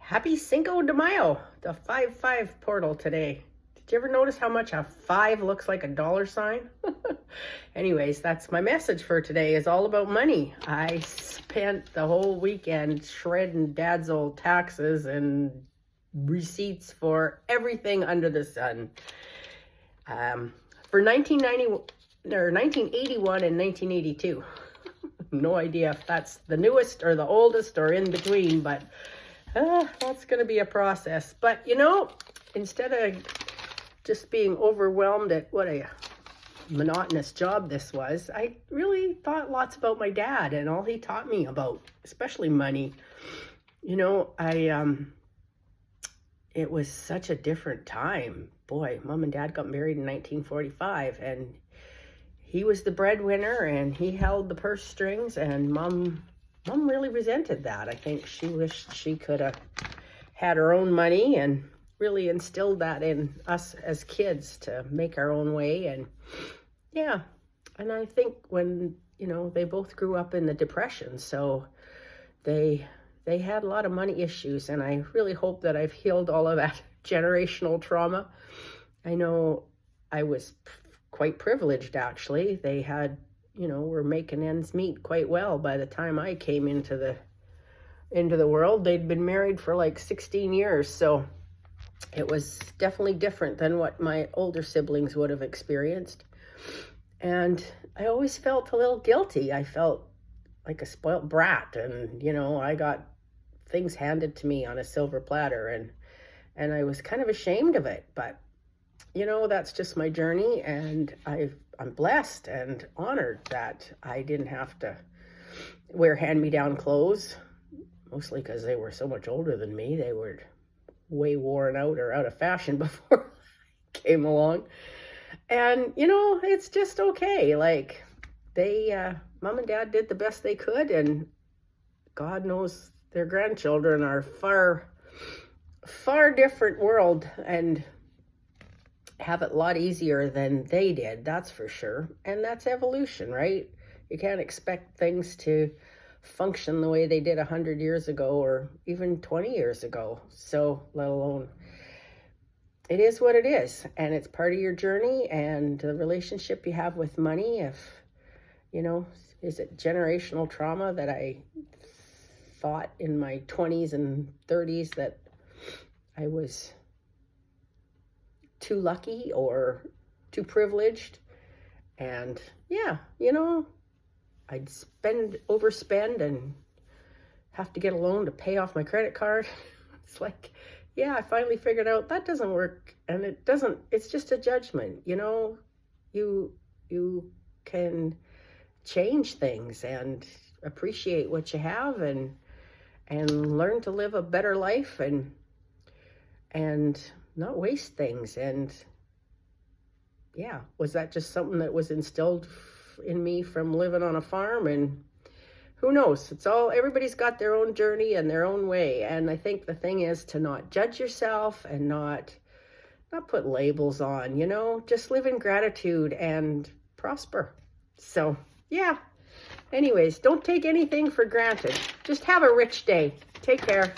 Happy Cinco de Mayo, the 5-5 portal today. Did you ever notice how much a 5 looks like a dollar sign? Anyways, that's my message for today, is all about money. I spent the whole weekend shredding Dad's old taxes and receipts for everything under the sun. For 1981 and 1982. No idea if that's the newest or the oldest or in between, but that's going to be a process. But instead of just being overwhelmed at what a monotonous job this was, I really thought lots about my dad and all he taught me about, especially money. It was such a different time. Boy, Mom and Dad got married in 1945, and he was the breadwinner and he held the purse strings, and Mom really resented that. I think she wished she could have had her own money and really instilled that in us as kids to make our own way. And and I think when, they both grew up in the Depression, so they had a lot of money issues, and I really hope that I've healed all of that generational trauma. I know I was quite privileged, actually. They had, were making ends meet quite well by the time I came into the world. They'd been married for like 16 years, so it was definitely different than what my older siblings would have experienced. And I always felt a little guilty. I felt like a spoiled brat, and I got things handed to me on a silver platter, and I was kind of ashamed of it. But that's just my journey, and I'm blessed and honored that I didn't have to wear hand-me-down clothes, mostly because they were so much older than me. They were way worn out or out of fashion before I came along. And it's just okay. Like, Mom and Dad did the best they could, and God knows their grandchildren are far different world and have it a lot easier than they did, that's for sure. And that's evolution, right? You can't expect things to function the way they did 100 years ago or even 20 years ago. So let alone, it is what it is, and it's part of your journey and the relationship you have with money. If, is it generational trauma that I thought in my 20s and 30s that I was too lucky or too privileged? And I'd overspend and have to get a loan to pay off my credit card. It's like, I finally figured out that doesn't work, and it's just a judgment. You can change things and appreciate what you have and learn to live a better life and not waste things. And was that just something that was instilled in me from living on a farm? And who knows? Everybody's got their own journey and their own way. And I think the thing is to not judge yourself and not put labels on, just live in gratitude and prosper. So anyways, don't take anything for granted. Just have a rich day. Take care.